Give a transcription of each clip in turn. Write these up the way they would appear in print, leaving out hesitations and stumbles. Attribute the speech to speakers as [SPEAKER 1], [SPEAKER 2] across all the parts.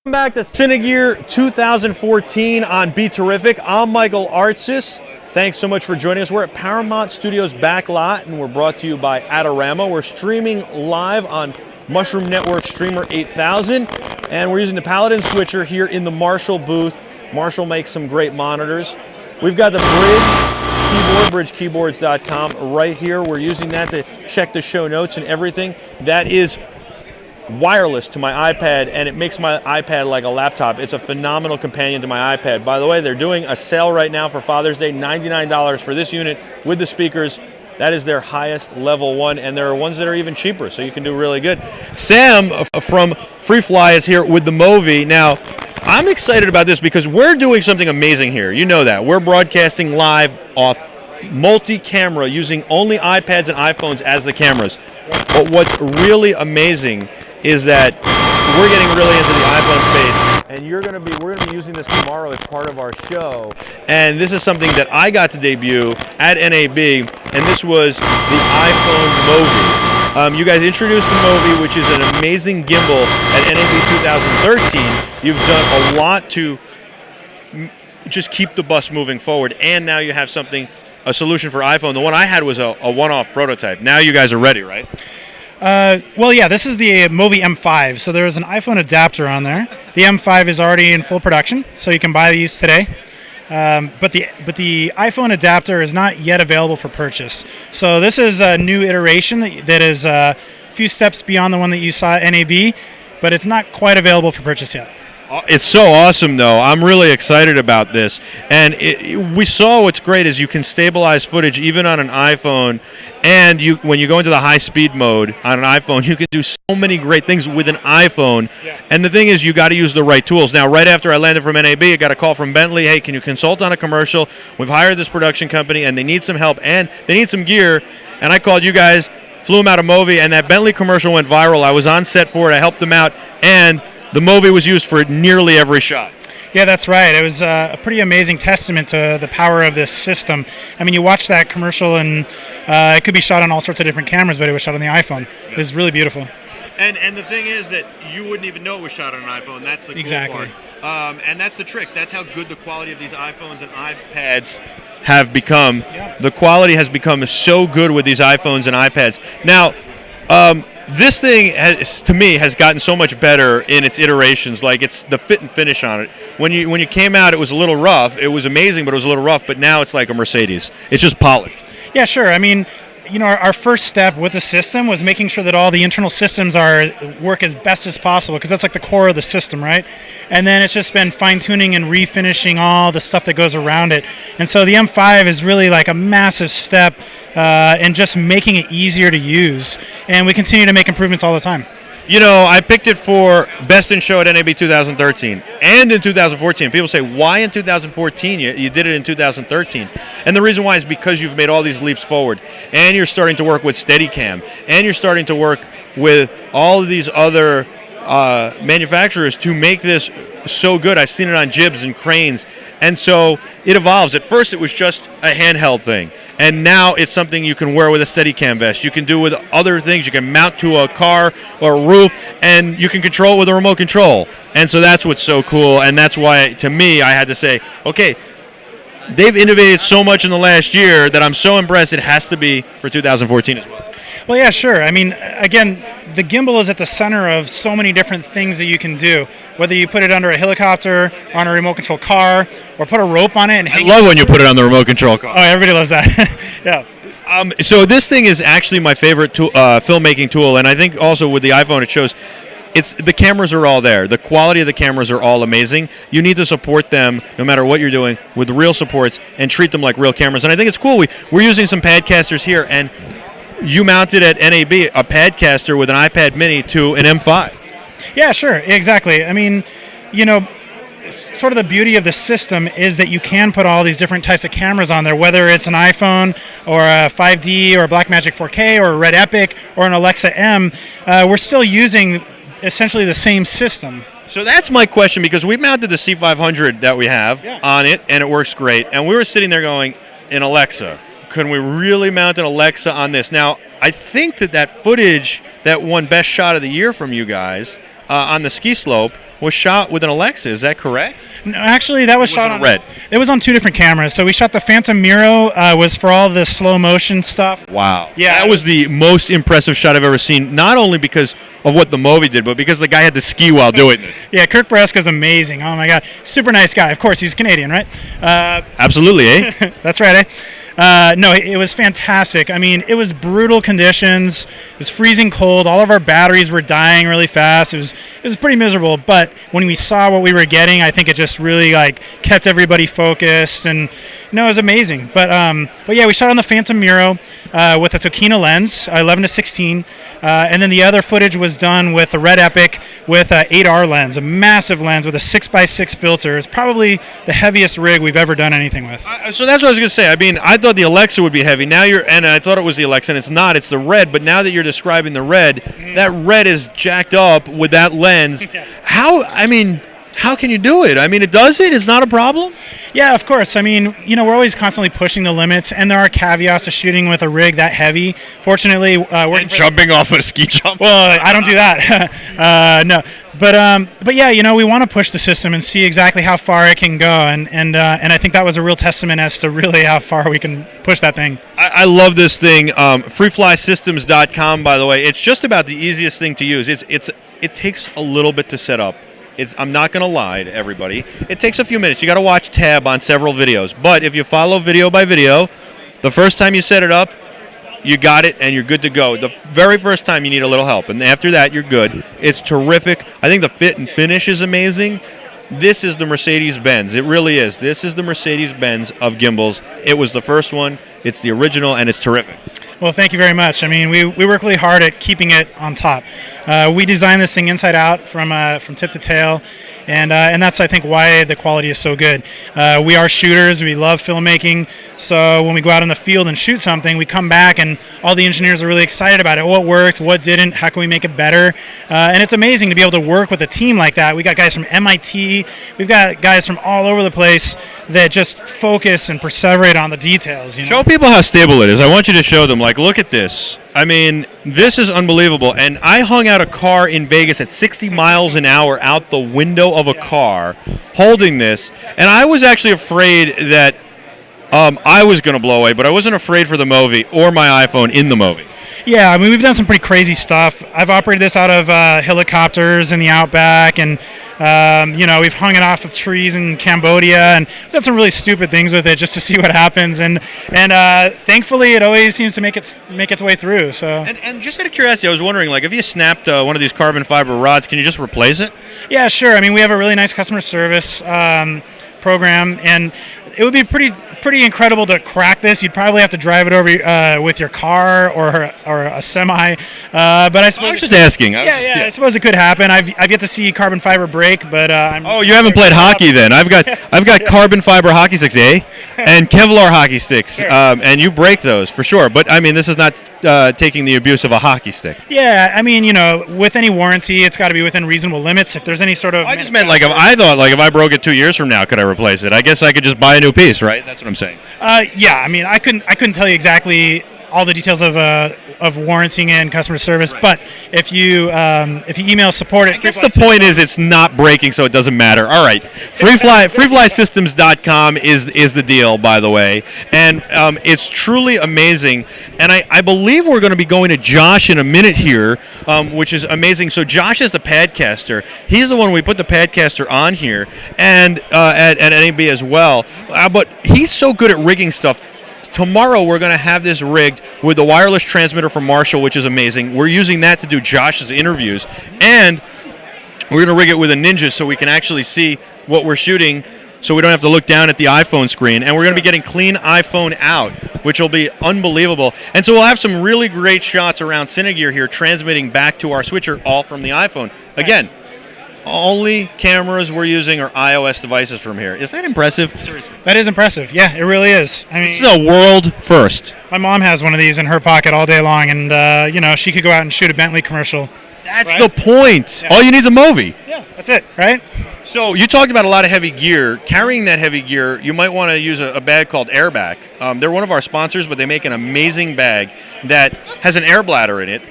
[SPEAKER 1] Welcome back to Cine 2014 on BeTerrific. I'm Michael Artsis. Thanks so much for joining us. We're at Paramount Studios back lot, and we're brought to you by Adorama. We're streaming live on Mushroom Network Streamer 8000, and we're using the Paladin switcher here in the Marshall booth. Marshall makes some great monitors. We've got the Bridge keyboard, bridgekeyboards.com right here. We're using that to check the show notes and everything. That is wireless to my iPad, and it makes my iPad like a laptop. It's a phenomenal companion to my iPad. By the way, they're doing a sale right now for Father's Day, $99 for this unit with the speakers. That is their highest level one, and there are ones that are even cheaper, so you can do really good. Sam from Freefly is here with the Movi. Now, I'm excited about this because we're doing something amazing here. You know that. We're broadcasting live off multi-camera using only iPads and iPhones as the cameras. But what's really amazing is that we're getting really into the iPhone space, and we're going to be using this tomorrow as part of our show. And this is something that I got to debut at NAB, and this was the iPhone Movi. You guys introduced the Movi, which is an amazing gimbal at NAB 2013. You've done a lot to just keep the bus moving forward, and now you have a solution for iPhone. The one I had was a one-off prototype. Now you guys are ready, right?
[SPEAKER 2] Well, yeah, this is the Movi M5, so there's an iPhone adapter on there. The M5 is already in full production, so you can buy these today. But the iPhone adapter is not yet available for purchase. So this is a new iteration that is a few steps beyond the one that you saw at NAB, but it's not quite available for purchase yet.
[SPEAKER 1] It's so awesome, though. I'm really excited about this. And we saw what's great is you can stabilize footage even on an iPhone. And when you go into the high-speed mode on an iPhone, you can do so many great things with an iPhone. Yeah. And the thing is, you got to use the right tools. Now, right after I landed from NAB, I got a call from Bentley. Hey, can you consult on a commercial? We've hired this production company, and they need some help, and they need some gear. And I called you guys, flew them out of Movi, and that Bentley commercial went viral. I was on set for it. I helped them out, and the Movi was used for nearly every shot.
[SPEAKER 2] Yeah, that's right. It was a pretty amazing testament to the power of this system. I mean, you watch that commercial, and it could be shot on all sorts of different cameras, but it was shot on the iPhone. It was really beautiful.
[SPEAKER 1] And the thing is that you wouldn't even know it was shot on an iPhone. That's the cool part. And that's the trick. That's how good the quality of these iPhones and iPads have become. Yeah. The quality has become so good with these iPhones and iPads. Now, this thing, to me, has gotten so much better in its iterations. Like, it's the fit and finish on it. When you came out, it was a little rough. It was amazing, but it was a little rough. But now it's like a Mercedes. It's just polished.
[SPEAKER 2] Yeah, sure. I mean, our first step with the system was making sure that all the internal systems work as best as possible, because that's like the core of the system, right? And then it's just been fine-tuning and refinishing all the stuff that goes around it. And so the M5 is really like a massive step in just making it easier to use. And we continue to make improvements all the time.
[SPEAKER 1] I picked it for Best in Show at NAB 2013 and in 2014. People say, why in 2014? You did it in 2013. And the reason why is because you've made all these leaps forward. And you're starting to work with Steadicam. And you're starting to work with all of these other manufacturers to make this so good. I've seen it on jibs and cranes. And so it evolves. At first, it was just a handheld thing. And now it's something you can wear with a Steadicam vest. You can do with other things. You can mount to a car or a roof, and you can control it with a remote control. And so that's what's so cool. And that's why, to me, I had to say, okay, they've innovated so much in the last year that I'm so impressed it has to be for 2014 as well.
[SPEAKER 2] Well, yeah, sure. I mean, again, the gimbal is at the center of so many different things that you can do. Whether you put it under a helicopter, or on a remote control car, or put a rope on it and hang
[SPEAKER 1] I love when you put it on the remote control car.
[SPEAKER 2] Oh, everybody loves that. Yeah.
[SPEAKER 1] So this thing is actually my favorite tool, filmmaking tool, and I think also with the iPhone it shows the cameras are all there. The quality of the cameras are all amazing. You need to support them no matter what you're doing with real supports and treat them like real cameras. And I think it's cool. We're using some Padcasters here, and you mounted at NAB a Padcaster with an iPad mini to an M5.
[SPEAKER 2] Yeah, sure, exactly. I mean, sort of the beauty of the system is that you can put all these different types of cameras on there, whether it's an iPhone or a 5D or a Blackmagic 4K or a Red Epic or an Alexa M. We're still using essentially the same system.
[SPEAKER 1] So that's my question, because we mounted the C500 that we have on it, and it works great. And we were sitting there going, in Alexa, can we really mount an Alexa on this? Now, I think that footage that won Best Shot of the Year from you guys on the ski slope was shot with an Alexa. Is that correct?
[SPEAKER 2] No, actually, that was shot on
[SPEAKER 1] red.
[SPEAKER 2] It was on 2 different cameras. So we shot the Phantom Miro was for all the slow motion stuff.
[SPEAKER 1] Wow.
[SPEAKER 2] Yeah,
[SPEAKER 1] That was the most impressive shot I've ever seen, not only because of what the movie did, but because the guy had to ski while doing this.
[SPEAKER 2] Yeah, Kirk Breska's amazing. Oh, my God. Super nice guy. Of course, he's Canadian, right?
[SPEAKER 1] Absolutely, eh?
[SPEAKER 2] That's right, eh? No, it was fantastic. I mean, it was brutal conditions. It was freezing cold. All of our batteries were dying really fast. It was pretty miserable. But when we saw what we were getting, I think it just really kept everybody focused, and it was amazing. But yeah, we shot on the Phantom Miro with a Tokina lens, 11-16, and then the other footage was done with the Red Epic with a 8R lens, a massive lens with a 6x6 filter. It's probably the heaviest rig we've ever done anything with.
[SPEAKER 1] So that's what I was going to say. I mean, I thought the Alexa would be heavy. And I thought it was the Alexa, and it's not. It's the Red. But now that you're describing the Red, that Red is jacked up with that lens.
[SPEAKER 2] Yeah.
[SPEAKER 1] How can you do it? I mean, it does it? It's not a problem?
[SPEAKER 2] Yeah, of course. I mean, we're always constantly pushing the limits, and there are caveats to shooting with a rig that heavy. Fortunately, we're
[SPEAKER 1] jumping off a ski jump.
[SPEAKER 2] Well, I don't do that. No, but yeah, we want to push the system and see exactly how far it can go, and I think that was a real testament as to really how far we can push that thing.
[SPEAKER 1] I love this thing. Freeflysystems.com, by the way. It's just about the easiest thing to use. It takes a little bit to set up. I'm not going to lie to everybody. It takes a few minutes. You got to watch tab on several videos. But if you follow video by video, the first time you set it up, you got it and you're good to go. The very first time you need a little help, and after that you're good. It's terrific. I think the fit and finish is amazing. This is the Mercedes-Benz. It really is. This is the Mercedes-Benz of gimbals. It was the first one. It's the original, and it's terrific.
[SPEAKER 2] Well, thank you very much. I mean, we work really hard at keeping it on top. We designed this thing inside out from tip to tail, and that's, I think, why the quality is so good. We are shooters. We love filmmaking. So when we go out in the field and shoot something, we come back, and all the engineers are really excited about it. What worked? What didn't? How can we make it better? And it's amazing to be able to work with a team like that. We got guys from MIT. We've got guys from all over the place that just focus and perseverate on the details.
[SPEAKER 1] Show people how stable it is. I want you to show them, look at this. I mean, this is unbelievable. And I hung out a car in Vegas at 60 miles an hour out the window of a car holding this. And I was actually afraid that I was going to blow away, but I wasn't afraid for the movie or my iPhone in the movie.
[SPEAKER 2] Yeah, I mean, we've done some pretty crazy stuff. I've operated this out of helicopters in the outback, and we've hung it off of trees in Cambodia, and we've done some really stupid things with it just to see what happens. And thankfully, it always seems to make its way through. So.
[SPEAKER 1] And just out of curiosity, I was wondering, if you snapped one of these carbon fiber rods, can you just replace it?
[SPEAKER 2] Yeah, sure. I mean, we have a really nice customer service program, and it would be pretty incredible to crack this. You'd probably have to drive it over with your car or a semi. But I suppose
[SPEAKER 1] I was just asking.
[SPEAKER 2] I suppose it could happen. I've yet to see carbon fiber break, but
[SPEAKER 1] you haven't played hockey then? I've got carbon fiber hockey sticks, and Kevlar hockey sticks,
[SPEAKER 2] sure.
[SPEAKER 1] And you break those for sure. But I mean, this is not taking the abuse of a hockey stick.
[SPEAKER 2] Yeah, I mean, with any warranty, it's got to be within reasonable limits. If there's any sort of,
[SPEAKER 1] I just meant if I broke it 2 years from now, could I replace it? I guess I could just buy a new piece, right? That's what I'm saying.
[SPEAKER 2] Yeah, I mean, I couldn't tell you exactly all the details of warranting and customer service, right. But if you email support at
[SPEAKER 1] I guess the point is it's not breaking, so it doesn't matter. All right, freeflysystems.com is the deal, by the way, and it's truly amazing. And I believe we're going to be going to Josh in a minute here, which is amazing. So Josh is the Padcaster. He's the one we put the Padcaster on here, and at NAB as well. But he's so good at rigging stuff. Tomorrow we're going to have this rigged with the wireless transmitter from Marshall, which is amazing. We're using that to do Josh's interviews. And we're going to rig it with a Ninja so we can actually see what we're shooting, so we don't have to look down at the iPhone screen. And we're going to be getting clean iPhone out, which will be unbelievable. And so we'll have some really great shots around Cine Gear here transmitting back to our switcher, all from the iPhone. Again, only cameras we're using are iOS devices from here. Is that impressive? Seriously.
[SPEAKER 2] That is impressive. Yeah, it really is. I mean,
[SPEAKER 1] this is a world first.
[SPEAKER 2] My mom has one of these in her pocket all day long, and she could go out and shoot a Bentley commercial.
[SPEAKER 1] That's
[SPEAKER 2] right?
[SPEAKER 1] the point. Yeah. All you need is a movie.
[SPEAKER 2] Yeah, that's it, right?
[SPEAKER 1] So you talked about a lot of heavy gear. Carrying that heavy gear, you might want to use a bag called Airback. They're one of our sponsors, but they make an amazing bag that has an air bladder in it.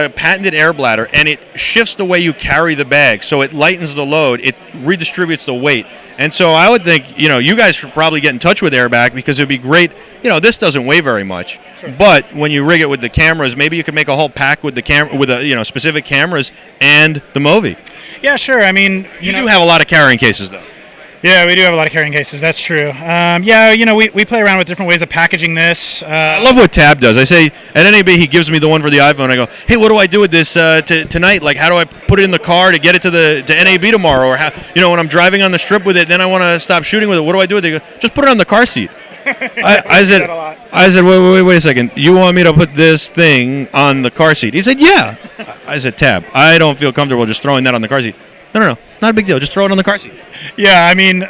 [SPEAKER 1] a patented air bladder, and it shifts the way you carry the bag, so it lightens the load. It redistributes the weight. And so I would think, you guys should probably get in touch with Airback, because it would be great. This doesn't weigh very much, sure. But when you rig it with the cameras, maybe you could make a whole pack with the specific cameras and the Movi.
[SPEAKER 2] Yeah, sure. I mean,
[SPEAKER 1] you do have a lot of carrying cases, though.
[SPEAKER 2] Yeah, we do have a lot of carrying cases. That's true. We play around with different ways of packaging this.
[SPEAKER 1] I love what Tab does. I say at NAB, he gives me the one for the iPhone. I go, hey, what do I do with this tonight? Like, how do I put it in the car to get it to NAB tomorrow? Or how, when I'm driving on the strip with it, then I want to stop shooting with it. What do I do with it? They go, just put it on the car seat. I said, wait a second. You want me to put this thing on the car seat? He said, yeah. I said, Tab, I don't feel comfortable just throwing that on the car seat. No, not a big deal. Just throw it on the car seat.
[SPEAKER 2] Yeah, I mean,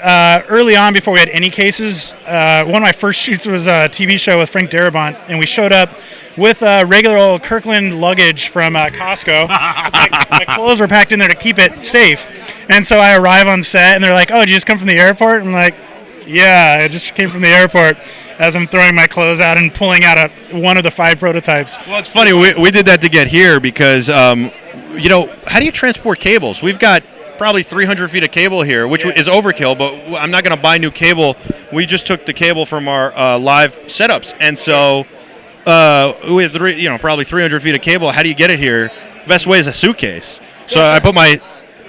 [SPEAKER 2] early on, before we had any cases, one of my first shoots was a TV show with Frank Darabont, and we showed up with regular old Kirkland luggage from Costco. My clothes were packed in there to keep it safe. And so I arrive on set, and they're like, oh, did you just come from the airport? I'm like, yeah, I just came from the airport, as I'm throwing my clothes out and pulling out one of the 5 prototypes.
[SPEAKER 1] Well, it's funny. We did that to get here because, how do you transport cables? We've got probably 300 feet of cable here, which is overkill, but I'm not going to buy new cable. We just took the cable from our live setups, and so we have probably 300 feet of cable. How do you get it here? The best way is a suitcase. So I put my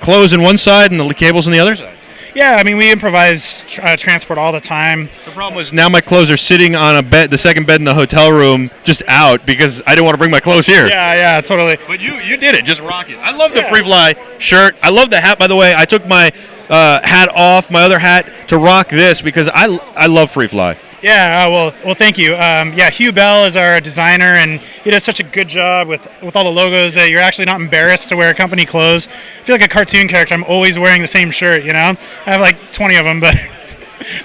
[SPEAKER 1] clothes in one side and the cables on the other side.
[SPEAKER 2] Yeah, I mean, we improvise transport all the time.
[SPEAKER 1] The problem was now my clothes are sitting on a bed, the second bed in the hotel room, just out because I didn't want to bring my clothes here.
[SPEAKER 2] Yeah, totally.
[SPEAKER 1] But you did it, just rock it. I love the Freefly shirt. I love the hat, by the way. I took my hat off, my other hat, to rock this because I love Freefly.
[SPEAKER 2] Yeah, well, thank you. Hugh Bell is our designer, and he does such a good job with all the logos that you're actually not embarrassed to wear company clothes. I feel like a cartoon character. I'm always wearing the same shirt, I have like 20 of them, but...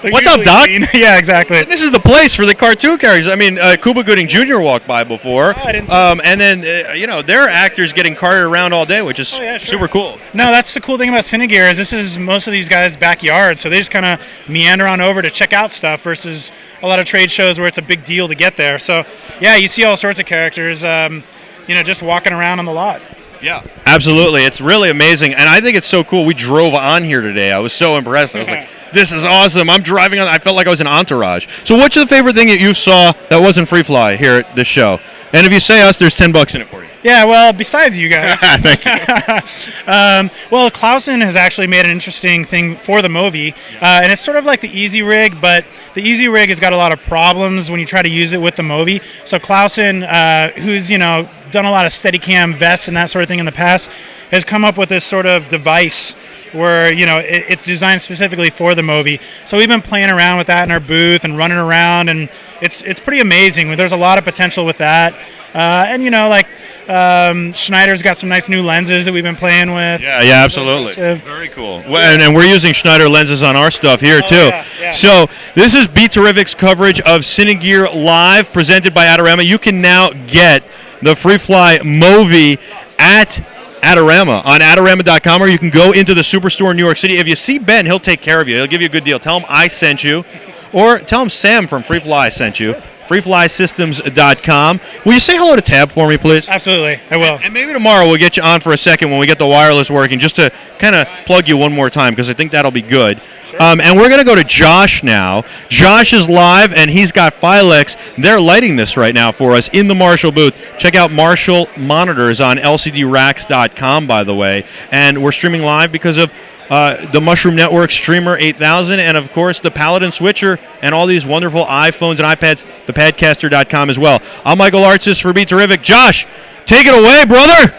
[SPEAKER 1] What's up, Doc?
[SPEAKER 2] Yeah, exactly.
[SPEAKER 1] And this is the place for the cartoon characters. I mean, Cuba Gooding Jr. walked by before.
[SPEAKER 2] I didn't see
[SPEAKER 1] and then, there are actors getting carted around all day, which is super cool.
[SPEAKER 2] No, that's the cool thing about Cine Gear is this is most of these guys' backyard, so they just kind of meander on over to check out stuff versus a lot of trade shows where it's a big deal to get there. So, yeah, you see all sorts of characters, just walking around on the lot.
[SPEAKER 1] Yeah, absolutely. It's really amazing, and I think it's so cool. We drove on here today. I was so impressed. I was like, this is awesome. I'm driving on. I felt like I was in Entourage. So what's the favorite thing that you saw that wasn't Freefly here at this show? And if you say us, there's $10 in it for you.
[SPEAKER 2] Yeah, well, besides you guys.
[SPEAKER 1] Thank you.
[SPEAKER 2] Well, Clausen has actually made an interesting thing for the Movi, and it's sort of like the Easy Rig, but the Easy Rig has got a lot of problems when you try to use it with the Movi. So Clausen, who's, done a lot of Steadicam vests and that sort of thing in the past, has come up with this sort of device where, it's designed specifically for the Movi. So we've been playing around with that in our booth and running around, and it's pretty amazing. There's a lot of potential with that. Schneider's got some nice new lenses that we've been playing with.
[SPEAKER 1] Yeah, absolutely. Very cool. And we're using Schneider lenses on our stuff here, too.
[SPEAKER 2] Yeah.
[SPEAKER 1] So this is BeTerrific's coverage of Cine Gear Live, presented by Adorama. You can now get the Freefly Movi at Adorama on Adorama.com, or you can go into the Superstore in New York City. If you see Ben, he'll take care of you. He'll give you a good deal. Tell him I sent you, or tell him Sam from Freefly sent you. FreeflySystems.com. Will you say hello to Tab for me, please?
[SPEAKER 2] Absolutely, I will.
[SPEAKER 1] And maybe tomorrow we'll get you on for a second when we get the wireless working, just to kind of plug you one more time, because I think that'll be good. Sure. And we're going to go to Josh now. Josh is live, and he's got Filex. They're lighting this right now for us in the Marshall booth. Check out Marshall monitors on LCDRacks.com, by the way. And we're streaming live because of the Mushroom Network Streamer 8000, and of course the Paladin Switcher, and all these wonderful iPhones and iPads, thepadcaster.com as well. I'm Michael Artsis for BeTerrific. Josh, take it away, brother!